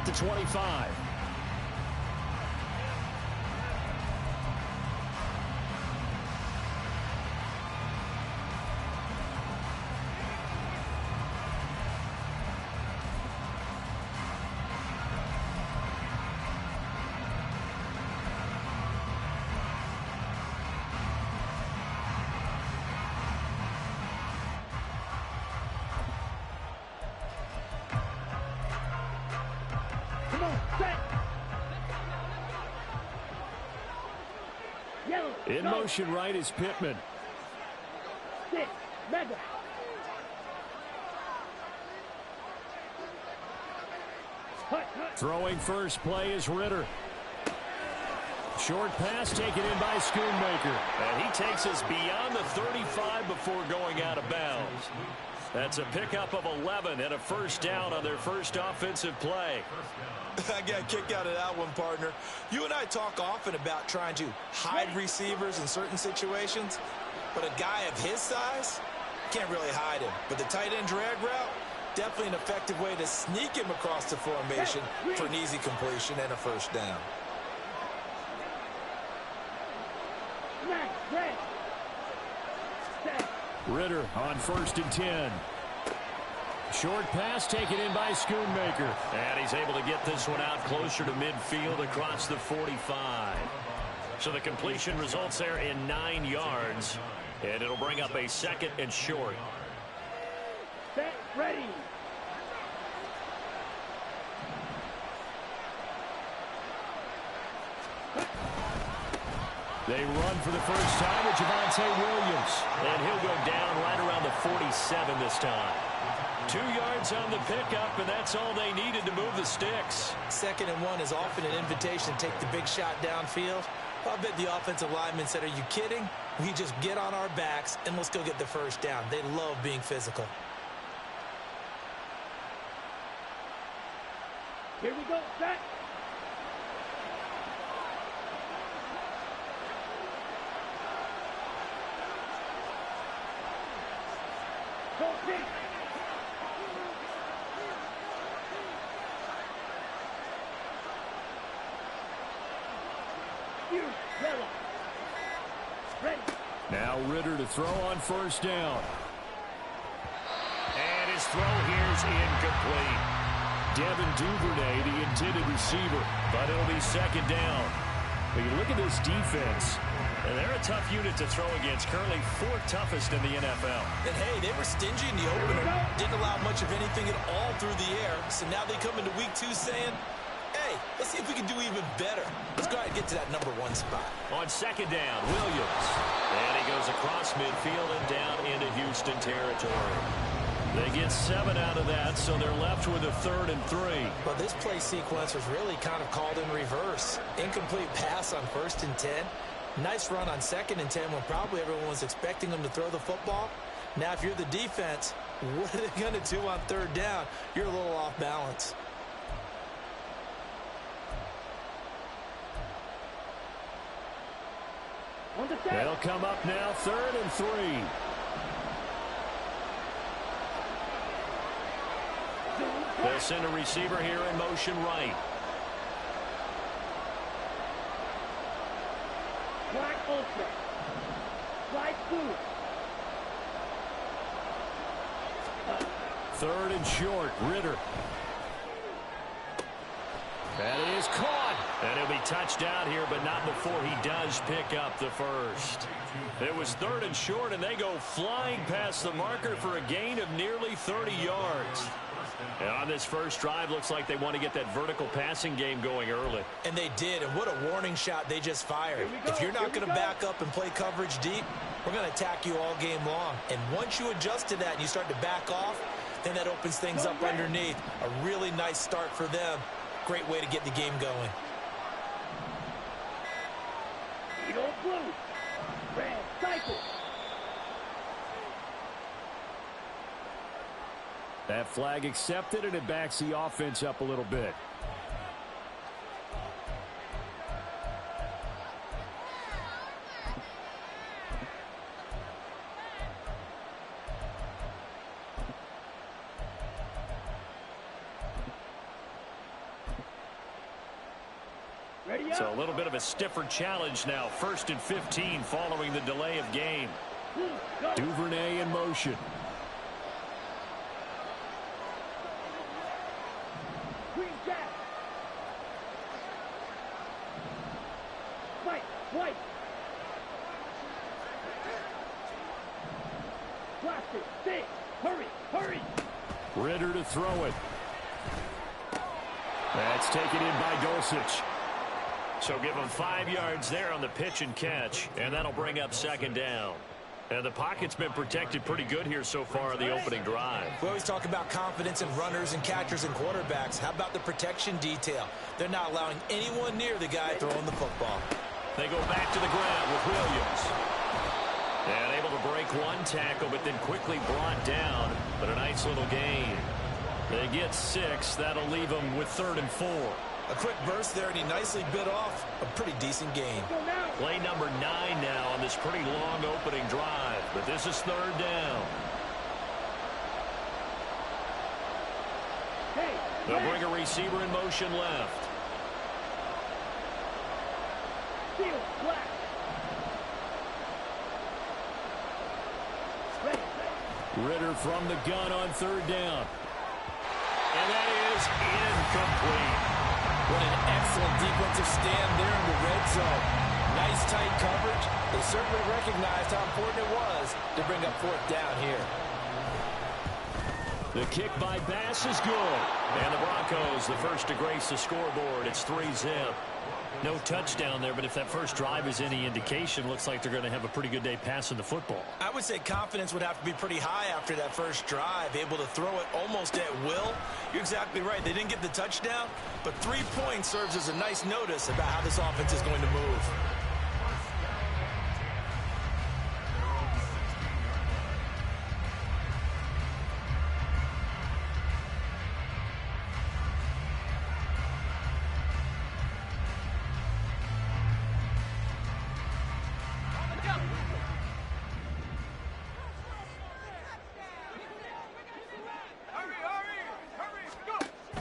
at the 25. In motion right is Pittman. Throwing first play is Ritter. Short pass taken in by Schoonmaker. And he takes us beyond the 35 before going out of bounds. That's a pickup of 11 and a first down on their first offensive play. I got a kick out of that one, partner. You and I talk often about trying to hide receivers in certain situations, but a guy of his size can't really hide him. But the tight end drag route, definitely an effective way to sneak him across the formation for an easy completion and a first down. Ritter on 1st and 10. Short pass taken in by Schoonmaker. And he's able to get this one out closer to midfield across the 45. So the completion results there in 9 yards. And it'll bring up a 2nd and short. Set, ready. They run for the first time with Javonte Williams. And he'll go down right around the 47 this time. 2 yards on the pickup, and that's all they needed to move the sticks. 2nd and 1 is often an invitation to take the big shot downfield. I bet the offensive lineman said, are you kidding? We just get on our backs, and let's go get the first down. They love being physical. Here we go, set. Go, kick. Now Ritter to throw on first down. And his throw here's incomplete. Devin Duvernay, the intended receiver. But it'll be 2nd down. But you look at this defense. And they're a tough unit to throw against. Currently 4th toughest in the NFL. And hey, they were stingy in the opener. Didn't allow much of anything at all through the air. So now they come into week 2 saying, hey, let's see if we can do even better. Let's go ahead and get to that number 1 spot. On 2nd down, Williams. And he goes across midfield and down into Houston territory. They get 7 out of that, so they're left with a 3rd and 3. But this play sequence was really kind of called in reverse. Incomplete pass on 1st and 10. Nice run on 2nd and 10 when probably everyone was expecting them to throw the football. Now, if you're the defense, what are they going to do on 3rd down? You're a little off balance. They'll come up now 3rd and 3. They'll send a receiver here in motion right. Black ultra. Slide through. 3rd and short, Ritter. That is caught. And he'll be touched out here, but not before he does pick up the first. It was 3rd and short, and they go flying past the marker for a gain of nearly 30 yards. And on this first drive, looks like they want to get that vertical passing game going early. And they did, and what a warning shot they just fired. If you're not going to back up and play coverage deep, we're going to attack you all game long. And once you adjust to that and you start to back off, then that opens things up underneath. A really nice start for them. Great way to get the game going. Blue. Red cycle. That flag accepted, and it backs the offense up a little bit. Ready So a up. little bit of a stiffer challenge now. 1st and 15 following the delay of game. Go. Duvernay in motion. Green jack. White. White. Blast it. Stay. Hurry. Hurry. Ritter to throw it. That's taken in by Dulcich. So give him 5 yards there on the pitch and catch, and that'll bring up 2nd down. And the pocket's been protected pretty good here so far in the opening drive. We always talk about confidence in runners and catchers and quarterbacks. How about the protection detail? They're not allowing anyone near the guy throwing the football. They go back to the ground with Williams. And able to break one tackle, but then quickly brought down. But a nice little gain. They get 6. That'll leave them with 3rd and 4. A quick burst there, and he nicely bit off a pretty decent gain. Go now. Play number 9 now on this pretty long opening drive. But this is 3rd down. Hey. They'll left. bring a receiver in motion left. Field. Black. Ready. Ritter from the gun on 3rd down. And that is incomplete. What an excellent defensive stand there in the red zone. Nice tight coverage. They certainly recognized how important it was to bring up 4th down here. The kick by Bass is good. And the Broncos, the first to grace the scoreboard. It's 3-zip. No touchdown there, but if that first drive is any indication, looks like they're going to have a pretty good day passing the football. I would say confidence would have to be pretty high after that first drive, able to throw it almost at will. You're exactly right. They didn't get the touchdown, but 3 points serves as a nice notice about how this offense is going to move.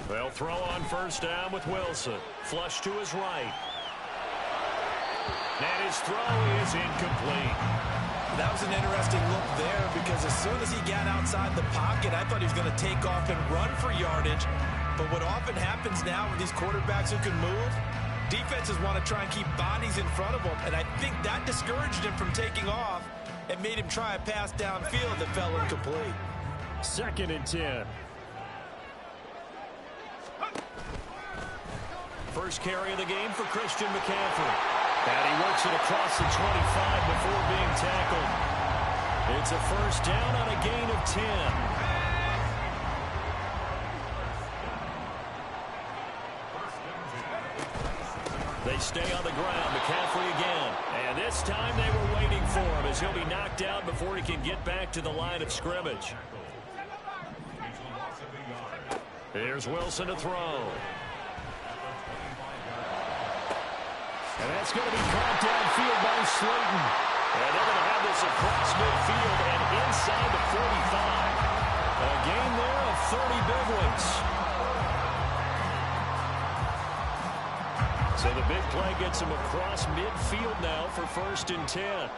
They'll throw on 1st down with Wilson. Flush to his right. And his throw is incomplete. That was an interesting look there because as soon as he got outside the pocket, I thought he was going to take off and run for yardage. But what often happens now with these quarterbacks who can move, defenses want to try and keep bodies in front of them. And I think that discouraged him from taking off and made him try a pass downfield that fell incomplete. 2nd and 10. First carry of the game for Christian McCaffrey. And he works it across the 25 before being tackled. It's a 1st down on a gain of 10. They stay on the ground. McCaffrey again. And this time they were waiting for him as he'll be knocked out before he can get back to the line of scrimmage. Here's Wilson to throw. And that's going to be caught downfield by Slayton. And they're going to have this across midfield and inside the 45. A gain there of 30 big ones. So the big play gets him across midfield now for 1st and 10.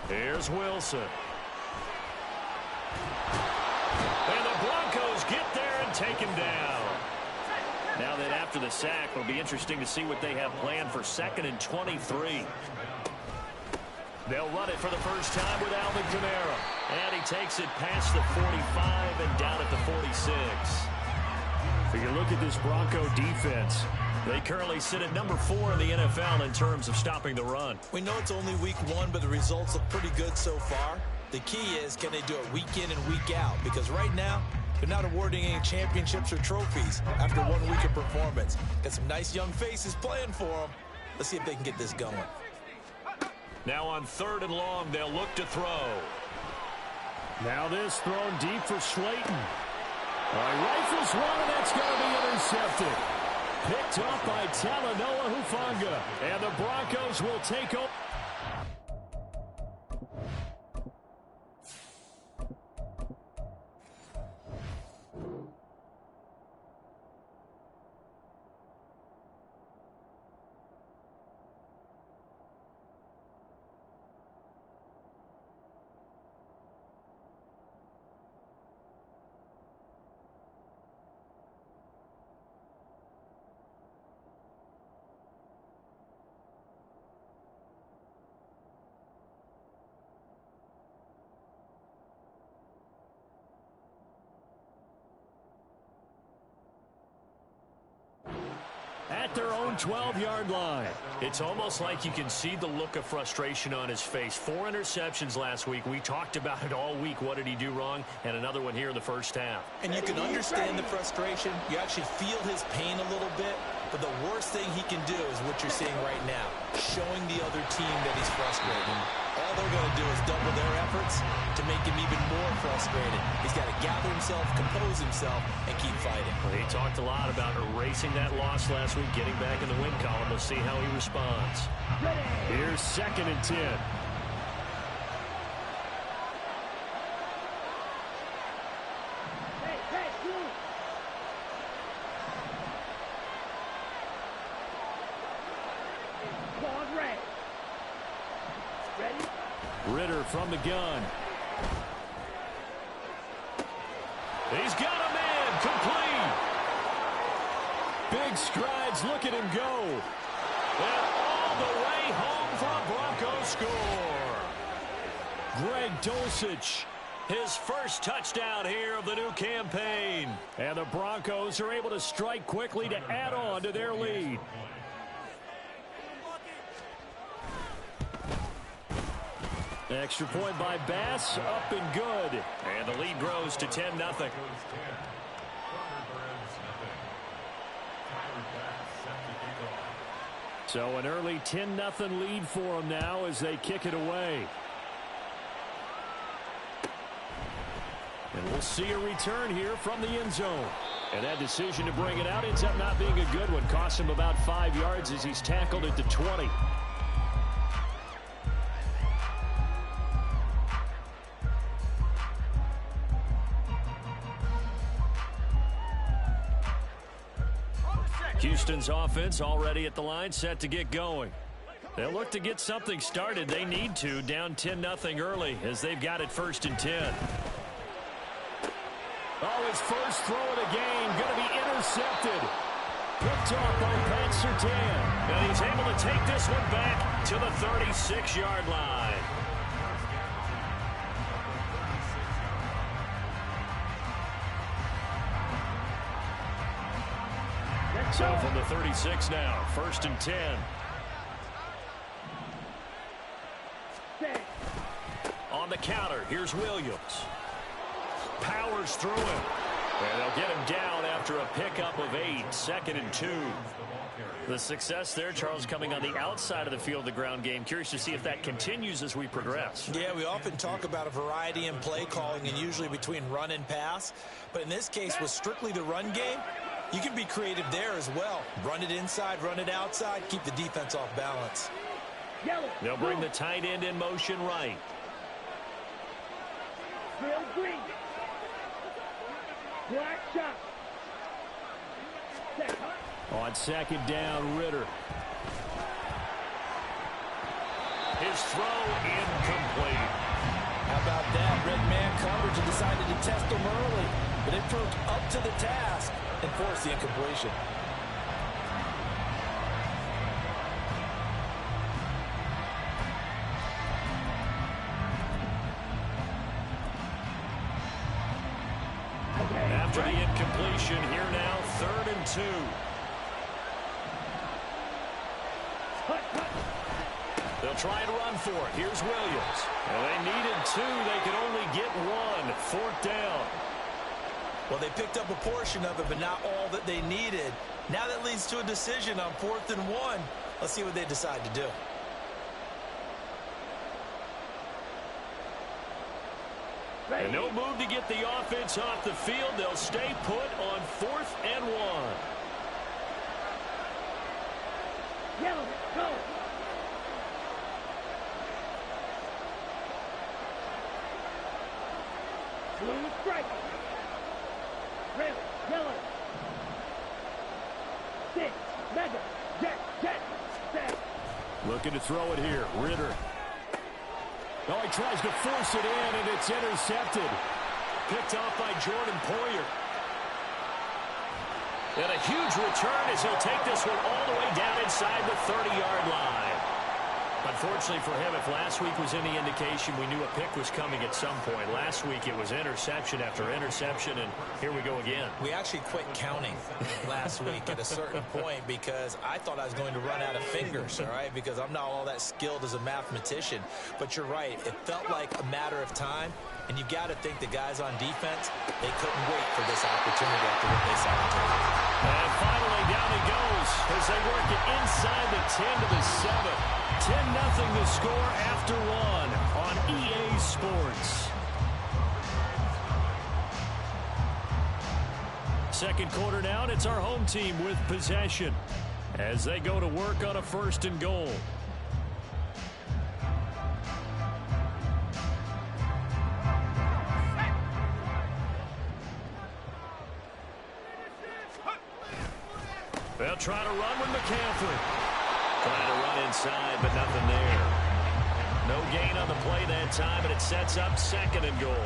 Here's Wilson. And the Broncos get there and take him down. Now that after the sack, it'll be interesting to see what they have planned for 2nd and 23. They'll run it for the first time with Alvin Kamara. And he takes it past the 45 and down at the 46. If you look at this Bronco defense, They currently sit at number 4 in the NFL in terms of stopping the run. We know it's only week 1, but the results look pretty good so far. The key is, can they do it week in and week out? Because right now, they're not awarding any championships or trophies after 1 week of performance. Got some nice young faces playing for them. Let's see if they can get this going. Now on 3rd and long, they'll look to throw. Now this thrown deep for Slayton. Rifles one, and that's going to be intercepted. Picked up by Talanoa Hufanga. And the Broncos will take over. at their own 12-yard line. It's almost like you can see the look of frustration on his face. 4 interceptions last week. We talked about it all week. What did he do wrong? And another one here in the first half. And you can understand the frustration. You actually feel his pain a little bit. But the worst thing he can do is what you're seeing right now, showing the other team that he's frustrated. All they're going to do is double their efforts to make him even more frustrated. He's got to gather himself, compose himself, and keep fighting. Well, he talked a lot about erasing that loss last week, getting back in the win column. We'll see how he responds. Here's 2nd and 10. Ritter from the gun. He's got a man complete. Big strides. Look at him go. And all the way home for Broncos score. Greg Dulcich. His first touchdown here of the new campaign. And the Broncos are able to strike quickly to add on to their lead. Extra point by Bass, up and good. And the lead grows to 10-0. So an early 10-0 lead for them now as they kick it away. And we'll see a return here from the end zone. And that decision to bring it out ends up not being a good one. Cost him about 5 yards as he's tackled at the 20. Houston's offense already at the line, set to get going. They'll look to get something started. They need to, down 10-0 early as they've got it 1st and 10. Oh, his first throw of the game going to be intercepted. Picked off by Pat Surtain. And he's able to take this one back to the 36-yard line. So from the 36 now, 1st and 10. On the counter, here's Williams. Powers through him. And they'll get him down after a pickup of 8, 2nd and 2. The success there, Charles, coming on the outside of the field, the ground game. Curious to see if that continues as we progress. Yeah, we often talk about a variety in play calling and usually between run and pass. But in this case, with strictly the run game, you can be creative there as well. Run it inside, run it outside, keep the defense off balance. They'll bring the tight end in motion right. Green. Black shot. On 2nd down, Ritter. His throw incomplete. How about that? Red man coverage and decided to test him early. But it proved up to the task and forced the incompletion. After the incompletion, here now, 3rd and 2. They'll try and run for it. Here's Williams. Well, they needed 2. They could only get 1. 4th down. Well, they picked up a portion of it, but not all that they needed. Now that leads to a decision on 4th and 1. Let's see what they decide to do. And no move to get the offense off the field. They'll stay put on 4th and 1. Yellow, go. Blue strike. Red, yellow. 6, mega, jet, set. Looking to throw it here. Ritter. Oh, he tries to force it in, and it's intercepted. Picked off by Jordan Poyer. And a huge return as he'll take this one all the way down inside the 30-yard line. Unfortunately for him, if last week was any indication, we knew a pick was coming at some point. Last week it was interception after interception, and here we go again. We actually quit counting last week at a certain point because I thought I was going to run out of fingers, all right, because I'm not all that skilled as a mathematician. But you're right. It felt like a matter of time, and you've got to think the guys on defense, they couldn't wait for this opportunity after what they saw on tape. And finally, down he goes as they work it inside the 10 to the 7. 10-0 the score after one on EA Sports. Second quarter now, and it's our home team with possession as they go to work on a 1st and goal. They'll try to run with McCaffrey. Trying to run inside, but nothing there. No gain on the play that time, and it sets up 2nd and goal.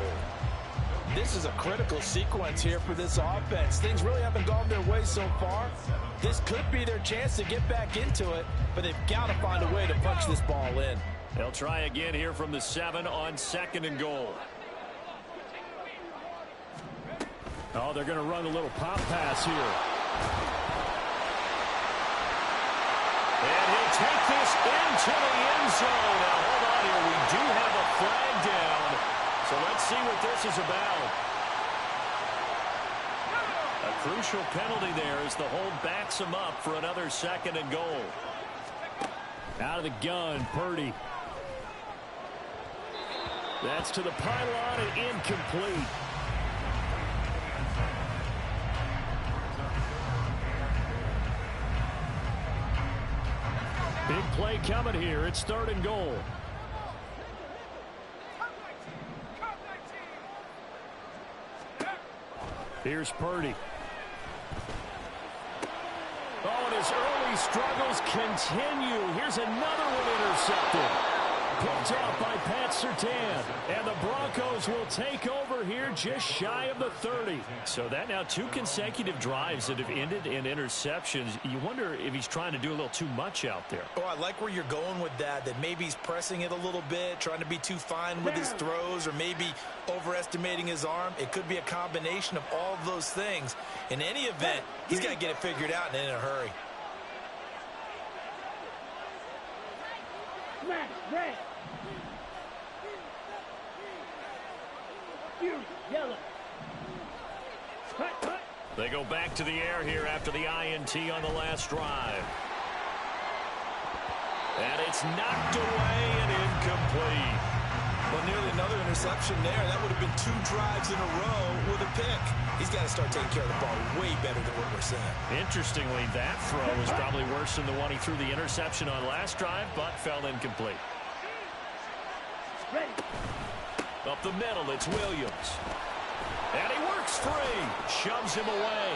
This is a critical sequence here for this offense. Things really haven't gone their way so far. This could be their chance to get back into it, but they've got to find a way to punch this ball in. They'll try again here from the 7 on 2nd and goal. Oh, they're going to run a little pop pass here. And he'll take this into the end zone. Now, hold on here. We do have a flag down. So let's see what this is about. A crucial penalty there as the hold backs him up for another 2nd and goal. Out of the gun, Purdy. That's to the pylon and incomplete. Big play coming here. It's 3rd and goal. Here's Purdy. Oh, and his early struggles continue. Here's another one intercepted. Picked off by Pat Surtain. And the Broncos will take over here just shy of the 30. So that now 2 consecutive drives that have ended in interceptions. You wonder if he's trying to do a little too much out there. Oh, I like where you're going with that maybe he's pressing it a little bit, trying to be too fine with his throws, or maybe overestimating his arm. It could be a combination of all of those things. In any event, he's got to get it figured out and in a hurry. Smash, red. Yellow. Cut, cut. They go back to the air here after the INT on the last drive. And it's knocked away and incomplete. Well, nearly another interception there. That would have been 2 drives in a row with a pick. He's got to start taking care of the ball way better than what we're seeing. Interestingly, that throw was probably worse than the one he threw the interception on last drive, but fell incomplete. Ready. Up the middle, it's Williams. And he works free. Shoves him away.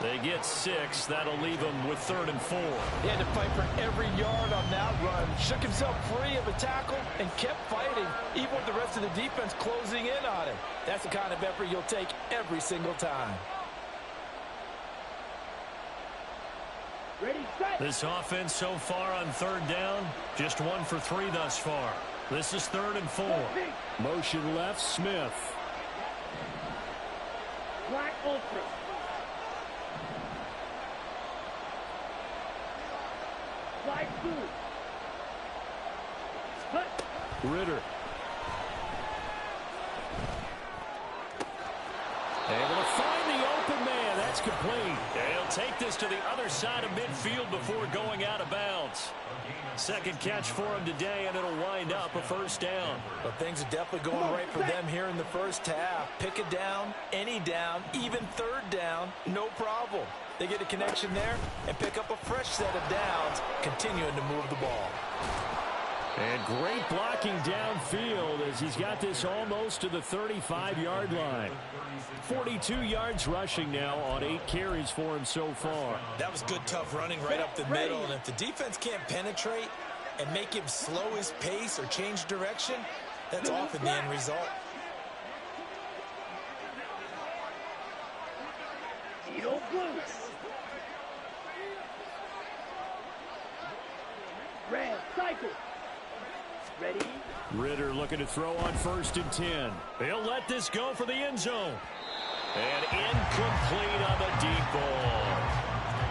They get 6. That'll leave him with 3rd and 4. He had to fight for every yard on that run. Shook himself free of a tackle and kept fighting, even with the rest of the defense closing in on him. That's the kind of effort you'll take every single time. Ready, set. This offense so far on 3rd down, just 1 for 3 thus far. This is 3rd and 4. Motion left, Smith. Black ultra. Slide through. Cut. Ritter. Able to find the open man. That's complete. They'll take this to the other side of midfield before going out of bounds. 2nd catch for him today, and it'll wind up a 1st down. But things are definitely going right for them here in the first half. Pick a down, any down, even 3rd down, no problem. They get a connection there and pick up a fresh set of downs, continuing to move the ball. And great blocking downfield as he's got this almost to the 35-yard line. 42 yards rushing now on 8 carries for him so far. That was good, tough running right up the middle. And if the defense can't penetrate and make him slow his pace or change direction, that's often the end result. Edo blue. Red, cycle. Ready? Ritter looking to throw on 1st and 10. He'll let this go for the end zone. And incomplete on the deep ball.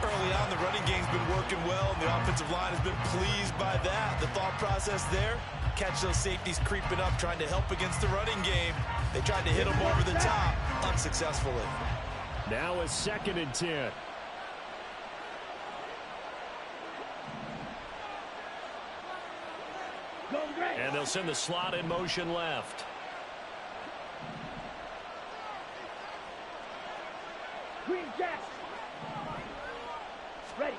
Early on, the running game's been working well, and the offensive line has been pleased by that. The thought process there, catch those safeties creeping up, trying to help against the running game. They tried to hit them over the top, unsuccessfully. Now a 2nd and 10. Go Greg. And they'll send the slot in motion left. Green Jack. Ready.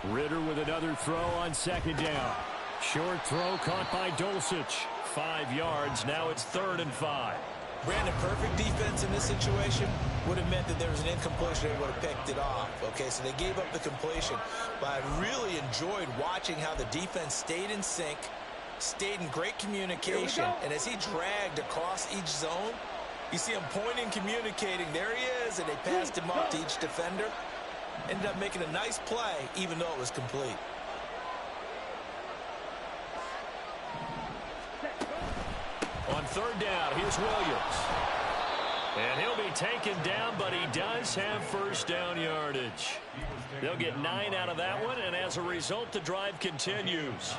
Ritter with another throw on 2nd down. Short throw caught by Dulcich. 5 yards. Now it's 3rd and 5. Brandon, perfect defense in this situation would have meant that there was an incompletion. They would have picked it off. Okay, so they gave up the completion. But I really enjoyed watching how the defense stayed in sync, stayed in great communication, and as he dragged across each zone, you see him pointing, communicating. There he is, and they passed him off to each defender. Ended up making a nice play, even though it was complete. On 3rd down, here's Williams. And he'll be taken down, but he does have 1st down yardage. They'll get 9 out of that one, and as a result, the drive continues.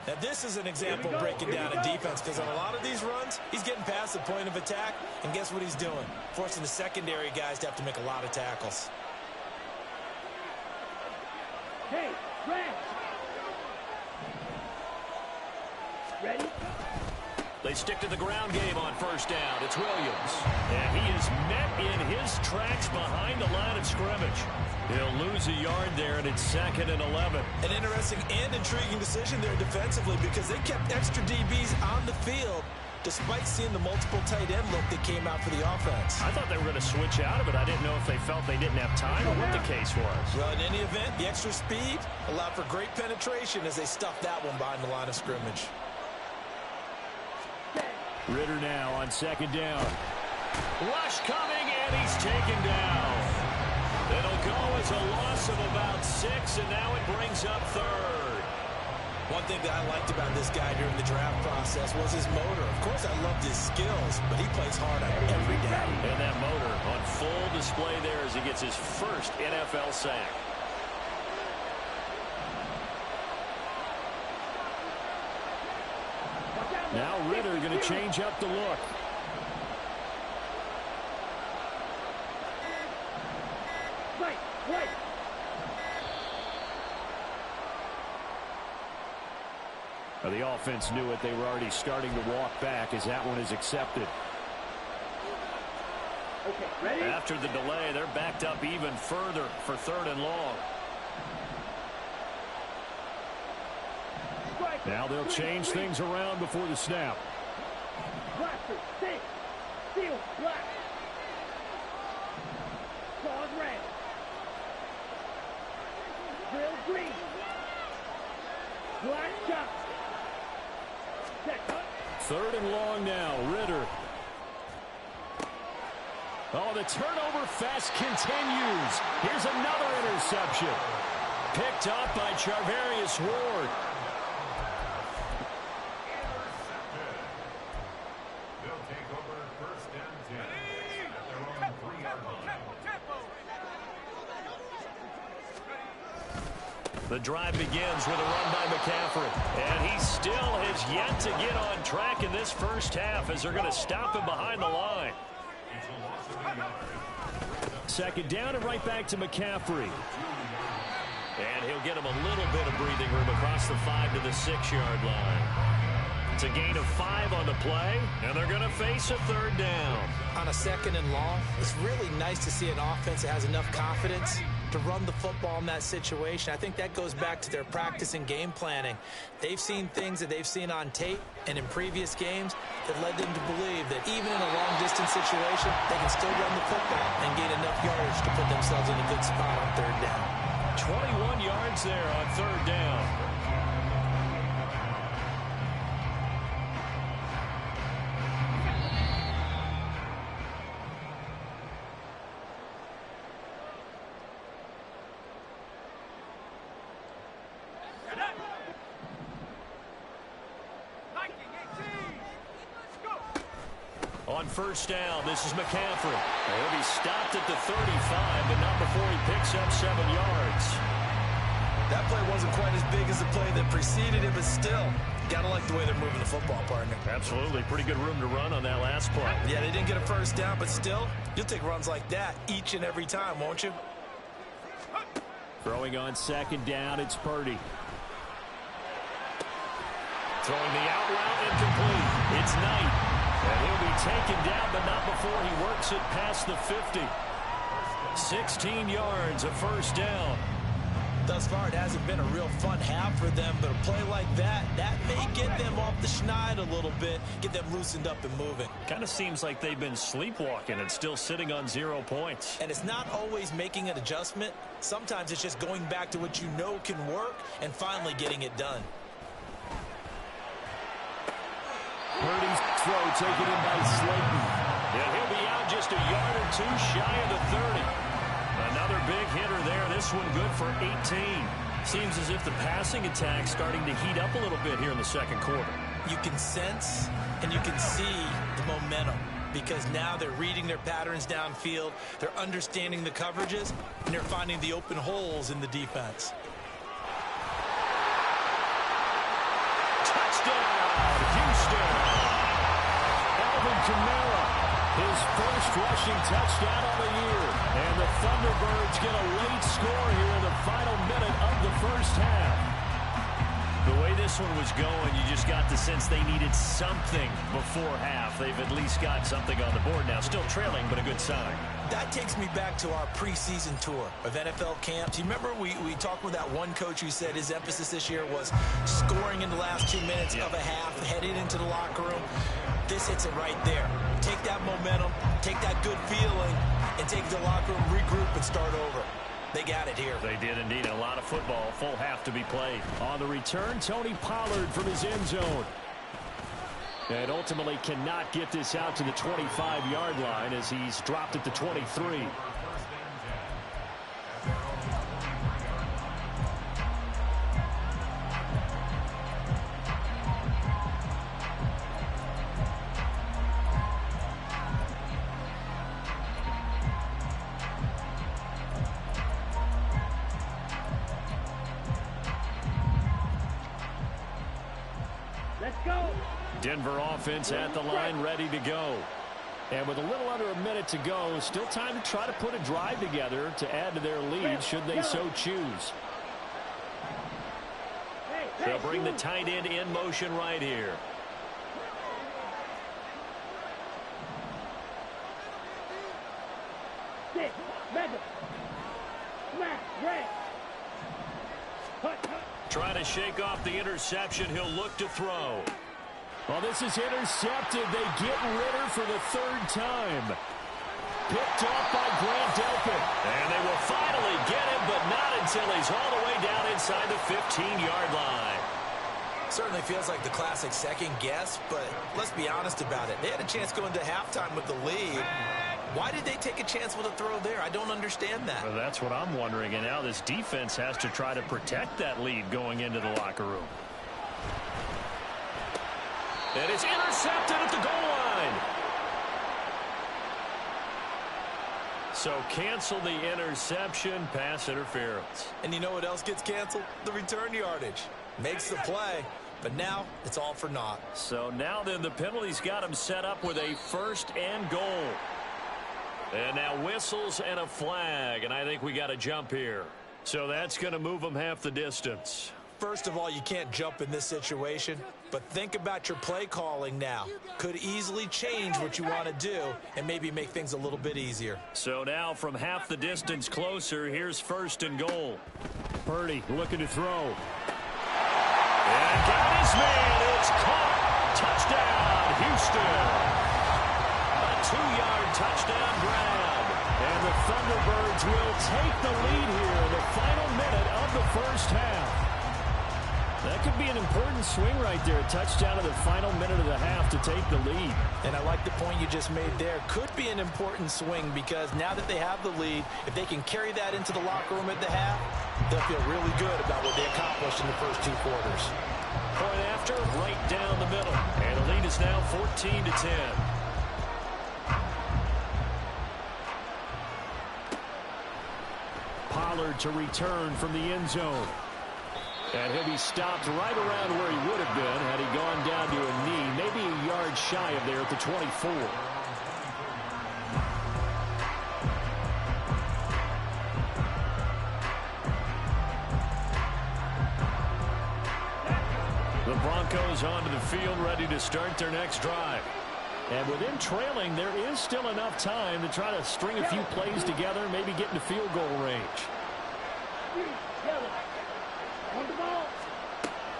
Now, this is an example of breaking down a defense, because on a lot of these runs, he's getting past the point of attack, and guess what he's doing? Forcing the secondary guys to have to make a lot of tackles. Hey, Greg. Ready? They stick to the ground game on 1st down. It's Williams. And he is met in his tracks behind the line of scrimmage. He'll lose a yard there, and it's 2nd and 11. An interesting and intriguing decision there defensively, because they kept extra DBs on the field despite seeing the multiple tight end look that came out for the offense. I thought they were going to switch out of it. I didn't know if they felt they didn't have time or what the case was. Well, in any event, the extra speed allowed for great penetration as they stuffed that one behind the line of scrimmage. Ritter now on 2nd down. Rush coming, and he's taken down. It'll go as a loss of about 6, and now it brings up 3rd. One thing that I liked about this guy during the draft process was his motor. Of course, I loved his skills, but he plays hard on every down. And that motor on full display there as he gets his 1st NFL sack. Now Ritter going to change up the look. Right. Now, the offense knew it. They were already starting to walk back as that one is accepted. Okay, ready? After the delay, they're backed up even further for 3rd and long. Now they'll change things around before the snap. Blaster, six, steel, black. Claws red. Drill green. Black chop. Set. 3rd and long now. Ritter. Oh, the turnover fest continues. Here's another interception. Picked up by Charvarius Ward. The drive begins with a run by McCaffrey. And he still has yet to get on track in this first half as they're going to stop him behind the line. 2nd down and right back to McCaffrey. And he'll get him a little bit of breathing room across the 5 to the 6-yard line. It's a gain of 5 on the play, and they're going to face a 3rd down. On a 2nd and long, it's really nice to see an offense that has enough confidence to run the football in that situation. I think that goes back to their practice and game planning. They've seen things that they've seen on tape and in previous games that led them to believe that even in a long-distance situation, they can still run the football and gain enough yardage to put themselves in a good spot on 3rd down. 21 yards there on 3rd down. On first down, this is McCaffrey. He'll be stopped at the 35, but not before he picks up 7 yards. That play wasn't quite as big as the play that preceded it, but still, gotta like the way they're moving the football, partner. Absolutely. Pretty good room to run on that last play. Yeah, they didn't get a first down, but still, you'll take runs like that each and every time, won't you? Throwing on second down, it's Purdy. Throwing the out route incomplete. It's Knight. And he'll be taken down, but not before he works it past the 50. 16 yards, a first down. Thus far, it hasn't been a real fun half for them, but a play like that may get them off the schneid a little bit, get them loosened up and moving. Kind of seems like they've been sleepwalking and still sitting on 0 points. And it's not always making an adjustment. Sometimes it's just going back to what you know can work and finally getting it done. Purdy's throw taken in by Slayton. Yeah, he'll be out just a yard or two shy of the 30. Another big hitter there. This one good for 18. Seems as if the passing attack's starting to heat up a little bit here in the second quarter. You can sense and you can see the momentum because now they're reading their patterns downfield. They're understanding the coverages, and they're finding the open holes in the defense. Touchdown, Houston. Alvin Kamara, his first rushing touchdown of the year. And the Thunderbirds get a late score here in the final minute of the first half. The way this one was going, you just got the sense they needed something before half. They've at least got something on the board now. Still trailing, but a good sign. That takes me back to our preseason tour of NFL camps. You remember we talked with that one coach who said his emphasis this year was scoring in the last 2 minutes of a half, heading into the locker room. This hits it right there. Take that momentum, take that good feeling, and take it to the locker room, regroup, and start over. They got it here. They did indeed. A lot of football, full half to be played. On the return, Tony Pollard from his end zone. And ultimately cannot get this out to the 25-yard line as he's dropped at the 23. Let's go. Denver offense at the line, ready to go. And with a little under a minute to go, still time to try to put a drive together to add to their lead should they so choose. They'll bring the tight end in motion right here. Six, mega, smash, red. Trying to shake off the interception. He'll look to throw. Well, this is intercepted. They get Ritter for the third time. Picked off by Grant Delpit. And they will finally get him, but not until he's all the way down inside the 15-yard line. Certainly feels like the classic second guess, but let's be honest about it. They had a chance going to halftime with the lead. Why did they take a chance with a throw there? I don't understand that. Well, that's what I'm wondering. And now this defense has to try to protect that lead going into the locker room. And it's intercepted at the goal line. So cancel the interception, pass interference. And you know what else gets canceled? The return yardage. Makes the play, but now it's all for naught. So now then the penalty's got him set up with a first and goal. And now whistles and a flag, and I think we got a jump here. So that's going to move them half the distance. First of all, you can't jump in this situation, but think about your play calling now. Could easily change what you want to do and maybe make things a little bit easier. So now from half the distance closer, here's first and goal. Purdy looking to throw. And got his man. It's caught. Touchdown, Houston. A 2-yard touchdown grab. And the Thunderbirds will take the lead here in the final minute of the first half. That could be an important swing right there. A touchdown in the final minute of the half to take the lead. And I like the point you just made there. Could be an important swing because now that they have the lead, if they can carry that into the locker room at the half, they'll feel really good about what they accomplished in the first 2 quarters. Point after, right down the middle. And the lead is now 14-10. Pollard to return from the end zone. And he'll be stopped right around where he would have been had he gone down to a knee, maybe a yard shy of there at the 24. The Broncos onto the field, ready to start their next drive. And with them trailing, there is still enough time to try to string a few plays together, maybe get into field goal range.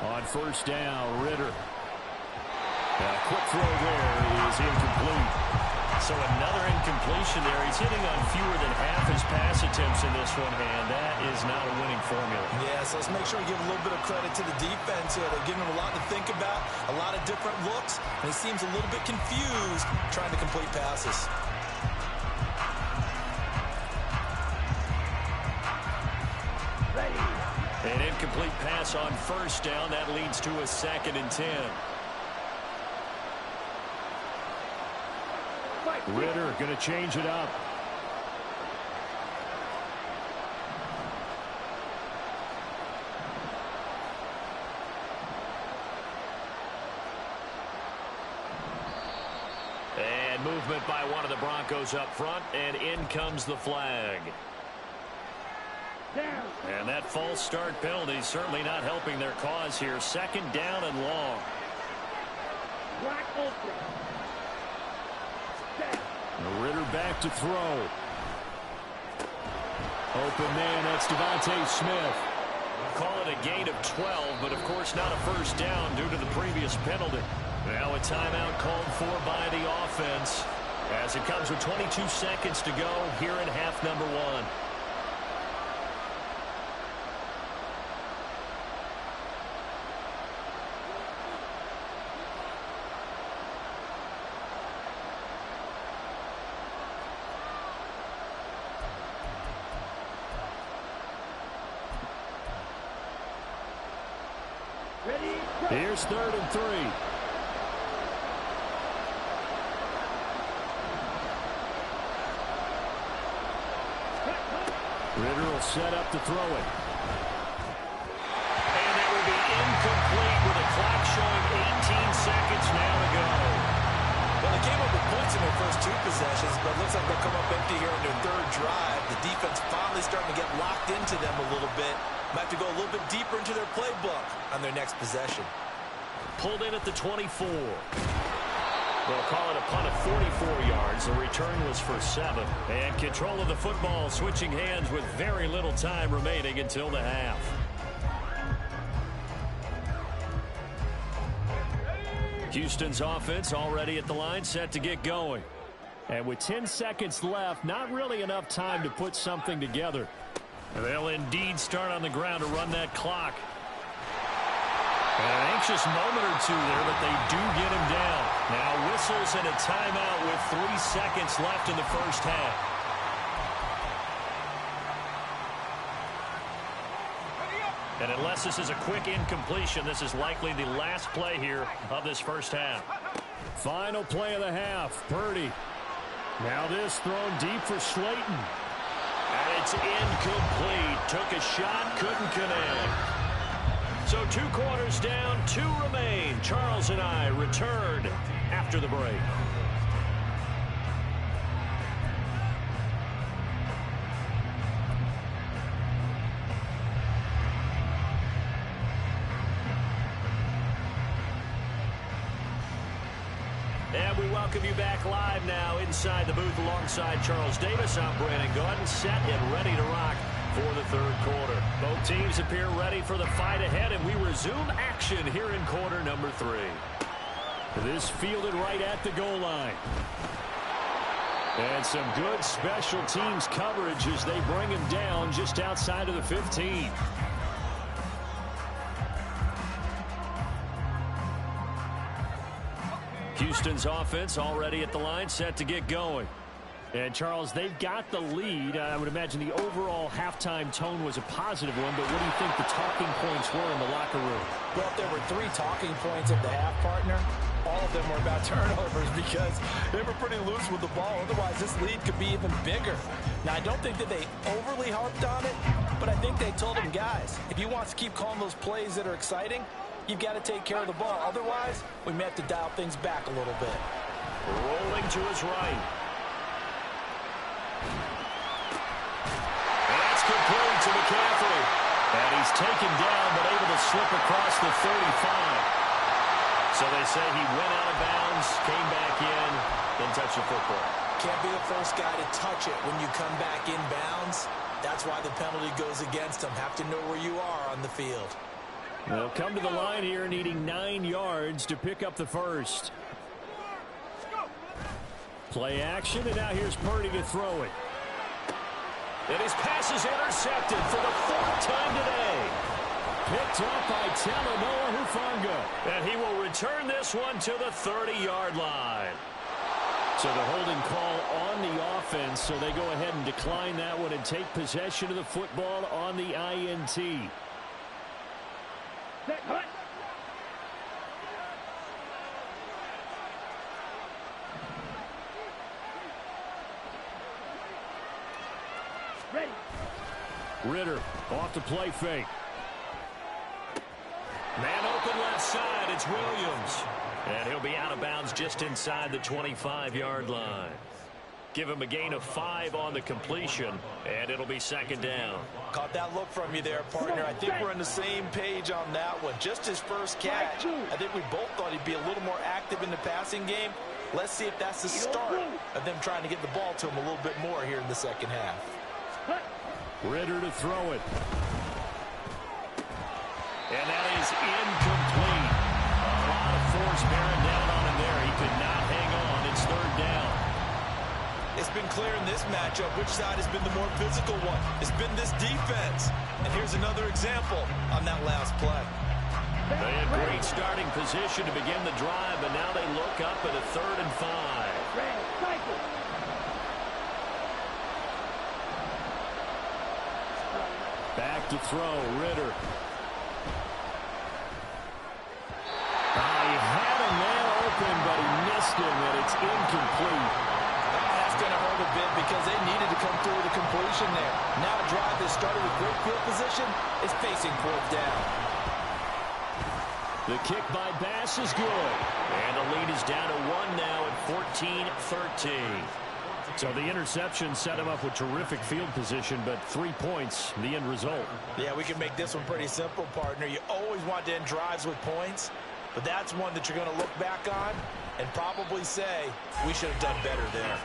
On first down, Ritter. A quick throw there is incomplete. So another incompletion there. He's hitting on fewer than half his pass attempts in this one, and that is not a winning formula. Yeah, so let's make sure we give a little bit of credit to the defense here. They're giving him a lot to think about, a lot of different looks, and he seems a little bit confused trying to complete passes. An incomplete pass on first down. That leads to a 2nd and 10. Ritter going to change it up. And movement by one of the Broncos up front, and in comes the flag. And that false start penalty certainly not helping their cause here. 2nd down and long. Ritter back to throw. Open man, that's Devontae Smith. Call it a gain of 12, but of course not a first down due to the previous penalty. Now a timeout called for by the offense as it comes with 22 seconds to go here in half number 1. Here's 3rd and 3. Ritter will set up to throw it. And it will be incomplete with the clock showing 18 seconds now to go. Well, they came up with points in their first 2 possessions, but it looks like they'll come up empty here in their 3rd drive. The defense finally starting to get locked into them a little bit. Might have to go a little bit deeper into their playbook on their next possession. Pulled in at the 24. They'll call it a punt of 44 yards. The return was for 7. And control of the football switching hands with very little time remaining until the half. Houston's offense already at the line, set to get going. And with 10 seconds left, not really enough time to put something together. They'll indeed start on the ground to run that clock. An anxious moment or two there, but they do get him down. Now whistles and a timeout with 3 seconds left in the first half. And unless this is a quick incompletion, this is likely the last play here of this first half. Final play of the half, Purdy. Now this thrown deep for Slayton. And it's incomplete. Took a shot, couldn't connect. So 2 quarters down, 2 remain. Charles and I return after the break. And we welcome you back live now inside the booth alongside Charles Davis. I'm Brandon Gaudin, set and ready to rock for the 3rd quarter. Both teams appear ready for the fight ahead, and we resume action here in quarter number 3. This fielded right at the goal line. And some good special teams coverage as they bring him down just outside of the 15. Houston's offense already at the line, set to get going. And, Charles, they've got the lead. I would imagine the overall halftime tone was a positive one, but what do you think the talking points were in the locker room? Well, if there were 3 talking points at the half, partner, all of them were about turnovers because they were pretty loose with the ball. Otherwise, this lead could be even bigger. Now, I don't think that they overly harped on it, But I think they told him, guys, if you want to keep calling those plays that are exciting, you've got to take care of the ball. Otherwise, we may have to dial things back a little bit. Rolling to his right. That's complete to McCaffrey. And he's taken down, but able to slip across the 35. So they say he went out of bounds, came back in, then touched the football. Can't be the first guy to touch it when you come back in bounds. That's why the penalty goes against him. Have to know where you are on the field. They'll come to the line here needing 9 yards to pick up the first. Play action, and now here's Purdy to throw it. And his pass is intercepted for the 4th time today. Picked up by Talanoa Hufanga. And he will return this one to the 30-yard line. So the holding call on the offense, so they go ahead and decline that one and take possession of the football on the INT. Set, hut. Ready. Ritter off to play fake. Man open left side, it's Williams. And he'll be out of bounds just inside the 25-yard line. Give him a gain of 5 on the completion, and it'll be 2nd down. Caught that look from you there, partner. I think we're on the same page on that one. Just his first catch. I think we both thought he'd be a little more active in the passing game. Let's see if that's the start of them trying to get the ball to him a little bit more here in the second half. Ritter to throw it. And that is incomplete. A lot of force bearing down on him there. He could not hang on. It's 3rd down. It's been clear in this matchup which side has been the more physical one. It's been this defense. And here's another example on that last play. They had great starting position to begin the drive, but now they look up at a 3rd and 5. Red, cycle. Back to throw, Ritter. He had a man open, but he missed him, and it's incomplete. That's going to hurt a bit because they needed to come through with a completion there. Now a drive that started with great field position is facing 4th down. The kick by Bass is good. And the lead is down to 1 now at 14-13. So the interception set him up with terrific field position, but 3 points, the end result. Yeah, we can make this one pretty simple, partner. You always want to end drives with points, but that's one that you're going to look back on and probably say, we should have done better there.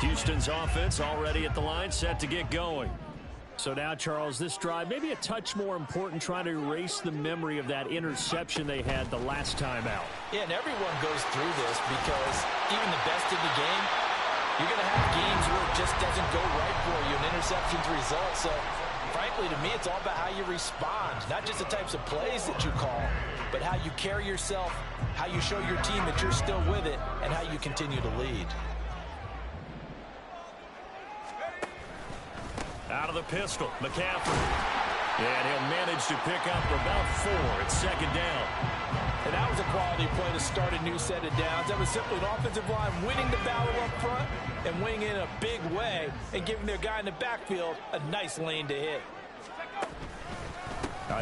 Houston's offense already at the line, set to get going. So now, Charles, this drive maybe a touch more important, trying to erase the memory of that interception they had the last time out. Yeah, and everyone goes through this because even the best in the game, you're going to have games where it just doesn't go right for you, and interceptions result. So, frankly, to me, it's all about how you respond, not just the types of plays that you call, but how you carry yourself, how you show your team that you're still with it, and how you continue to lead. Out of the pistol, McCaffrey. And he'll manage to pick up about 4. It's 2nd down. And that was a quality play to start a new set of downs. That was simply an offensive line winning the battle up front and winning in a big way and giving their guy in the backfield a nice lane to hit.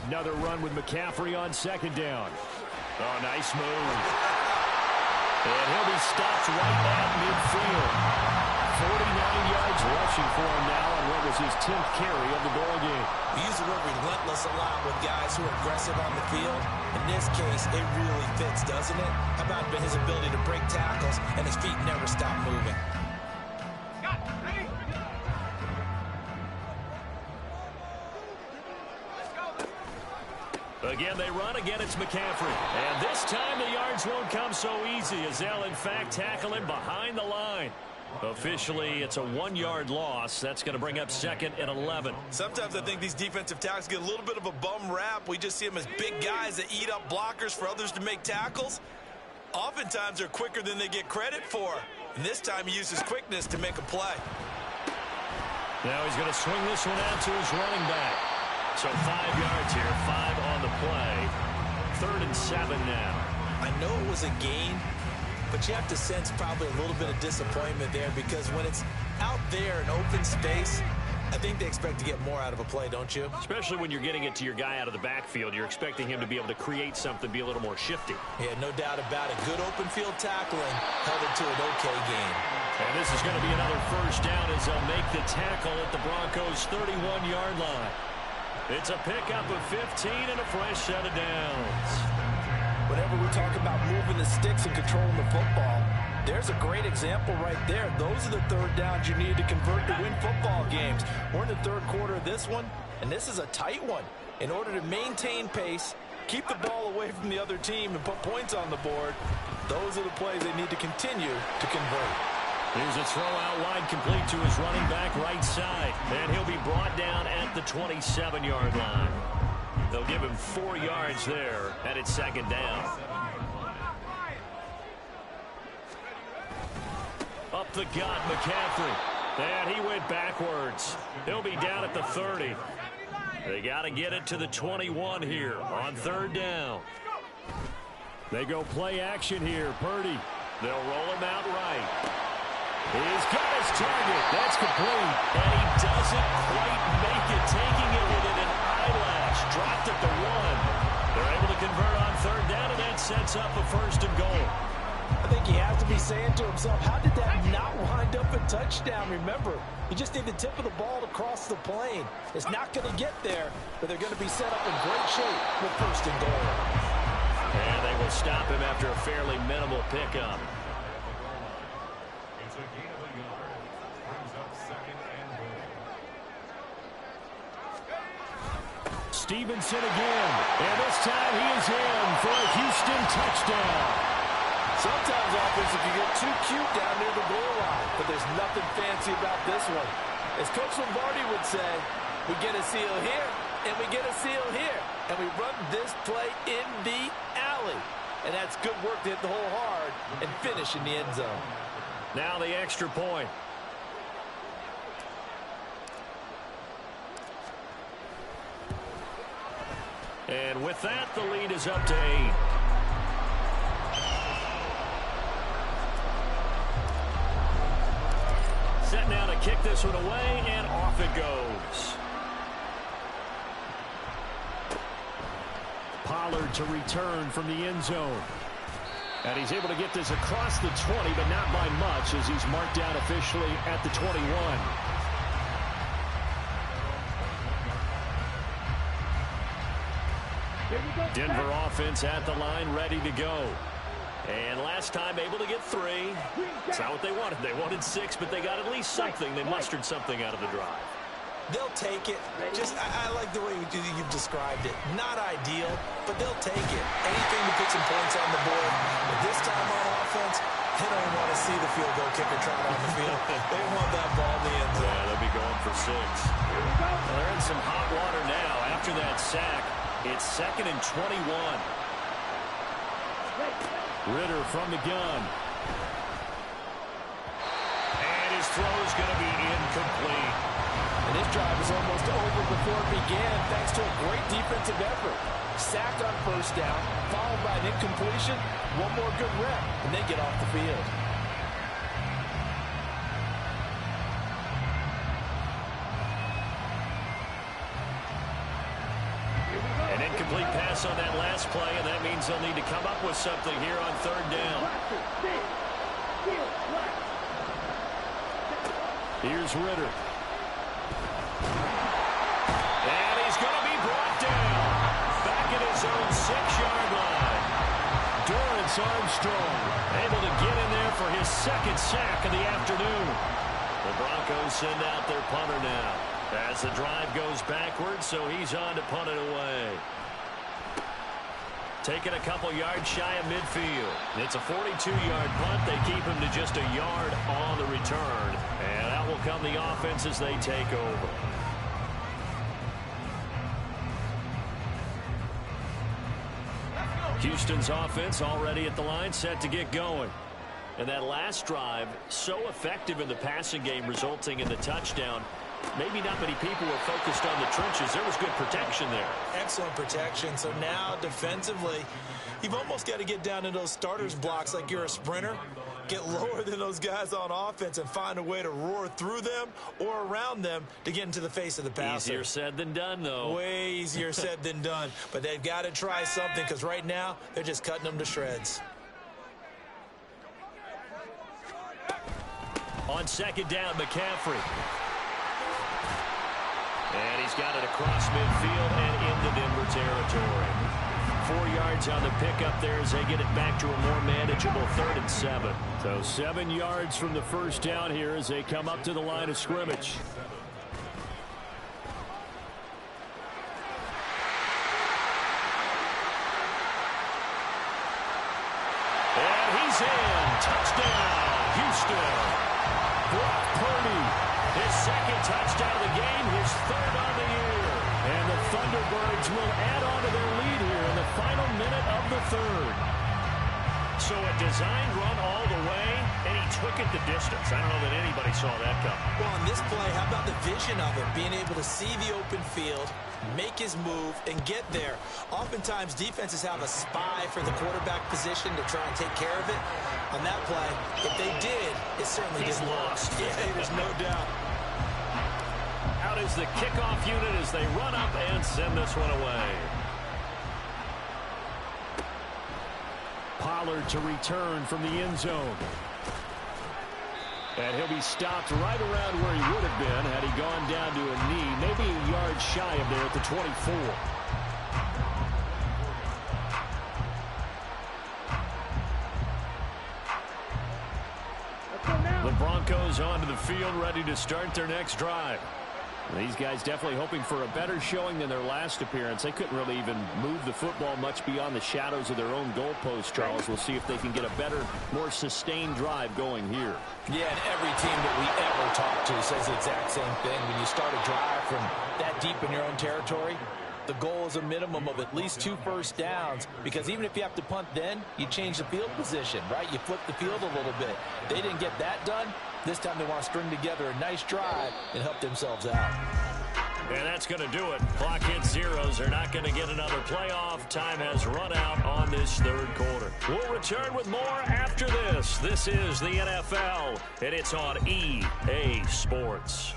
Another run with McCaffrey on 2nd down. Oh, nice move. And he'll be stopped right at midfield. 49 yards rushing for him now on what was his 10th carry of the ball game. We use the word relentless a lot with guys who are aggressive on the field. In this case, it really fits, doesn't it? How about his ability to break tackles and his feet never stop moving? Again, they run. Again, it's McCaffrey. And this time the yards won't come so easy as they'll, in fact, tackle him behind the line. Officially, it's a 1-yard loss. That's going to bring up 2nd and 11. Sometimes I think these defensive tackles get a little bit of a bum rap. We just see them as big guys that eat up blockers for others to make tackles. Oftentimes, they're quicker than they get credit for. And this time, he uses quickness to make a play. Now he's going to swing this one out to his running back. So 5 yards here, 5 on the play. 7 now. I know it was a gain, but you have to sense probably a little bit of disappointment there because when it's out there in open space, I think they expect to get more out of a play, don't you? Especially when you're getting it to your guy out of the backfield. You're expecting him to be able to create something, be a little more shifty. Yeah, no doubt about it. Good open field tackling held it to an okay gain. And this is going to be another first down as they'll make the tackle at the Broncos' 31-yard line. It's a pickup of 15 and a fresh set of downs. Whenever we talk about moving the sticks and controlling the football, there's a great example right there. Those are the third downs you need to convert to win football games. We're in the third quarter of this one, and this is a tight one. In order to maintain pace, keep the ball away from the other team, and put points on the board, those are the plays they need to continue to convert. Here's a throw out wide, complete to his running back right side. And he'll be brought down at the 27-yard line. They'll give him 4 yards there, and it's second down. Up the gut, McCaffrey. And he went backwards. He'll be down at the 30. They got to get it to the 21 here on third down. They go play action here. Purdy. They'll roll him out right. He's got his target. That's complete. And he doesn't quite make it, taking it within an eyelash. Dropped at the 1. They're able to convert on third down, and that sets up a first and goal. I think he has to be saying to himself, how did that not wind up a touchdown? Remember, you just need the tip of the ball to cross the plane. It's not going to get there, but they're going to be set up in great shape with first and goal. And they will stop him after a fairly minimal pickup. Stevenson again. And this time he is in for a Houston touchdown. Sometimes offensive can get too cute down near the goal line, but there's nothing fancy about this one. As Coach Lombardi would say, we get a seal here, and we get a seal here, and we run this play in the alley. And that's good work to hit the hole hard and finish in the end zone. Now the extra point. And with that, the lead is up to 8. Set now to kick this one away, and off it goes. Pollard to return from the end zone. And he's able to get this across the 20, but not by much, as he's marked down officially at the 21. Denver offense at the line, ready to go. And last time able to get 3. It's not what they wanted. They wanted 6, but they got at least something. They mustered something out of the drive. They'll take it. I like the way you've described it. Not ideal, but they'll take it. Anything to put some points on the board. But this time on offense, they don't want to see the field goal kicker trot on the field. They want that ball in the end zone. Yeah, they'll be going for 6. Well, they're in some hot water now. After that sack, it's 2nd and 21. Ritter from the gun. And his throw is going to be incomplete. And this drive is almost over before it began thanks to a great defensive effort. Sack on first down, followed by an incompletion, one more good rep, and they get off the field. An incomplete pass on that last play, and that means they'll need to come up with something here on third down. Here's Ritter. And he's going to be brought down. Back at his own 6-yard line. Dorrance Armstrong Able to get in there for his 2nd sack of the afternoon. The Broncos send out their punter now. As the drive goes backwards, so he's on to punt it away. Taking a couple yards shy of midfield. It's a 42-yard punt. They keep him to just a yard on the return. And out will come the offense as they take over. Houston's offense already at the line, set to get going. And that last drive, so effective in the passing game, resulting in the touchdown. Maybe not many people were focused on the trenches. There was good protection there. excellent protection. So now defensively, you've almost got to get down to those starters blocks like you're a sprinter. Get lower than those guys on offense and find a way to roar through them or around them to get into the face of the passer. Easier said than done, though. Way easier said than done. But they've got to try something because right now they're just cutting them to shreds. On second down, McCaffrey. And he's got it across midfield and into Denver territory. 4 yards on the pickup there as they get it back to a more manageable 3rd and 7. So 7 yards from the first down here as they come up to the line of scrimmage. And he's in. Touchdown, Houston. Brock Purdy, His 2nd touchdown of the game, his 3rd on the year. and the Thunderbirds will add on to their lead here in the final minute of the 3rd. So a designed run all the way, and he took it the distance. I don't know that anybody saw that coming. Well, on this play, how about the vision of it? Being able to see the open field, make his move, and get there. Oftentimes, defenses have a spy for the quarterback position to try and take care of it. On that play, if they did, it certainly He's didn't work. lost. Yeah, there's no doubt. Out is the kickoff unit as they run up and send this one away. Pollard to return from the end zone. And he'll be stopped right around where he would have been had he gone down to a knee, maybe a yard shy of there at the 24. The Broncos onto the field, ready to start their next drive. These guys definitely hoping for a better showing than their last appearance. They couldn't really even move the football much beyond the shadows of their own goalpost, Charles. We'll see if they can get a better, more sustained drive going here. Yeah, and every team that we ever talk to says the exact same thing. When you start a drive from that deep in your own territory, the goal is a minimum of at least 2 first downs, because even if you have to punt then, you change the field position, right? You flip the field a little bit. They didn't get that done. This time they want to string together a nice drive and help themselves out. And that's going to do it. Clock hits zeros. They're not going to get another playoff. Time has run out on this 3rd quarter. We'll return with more after this. This is the NFL, and it's on EA Sports.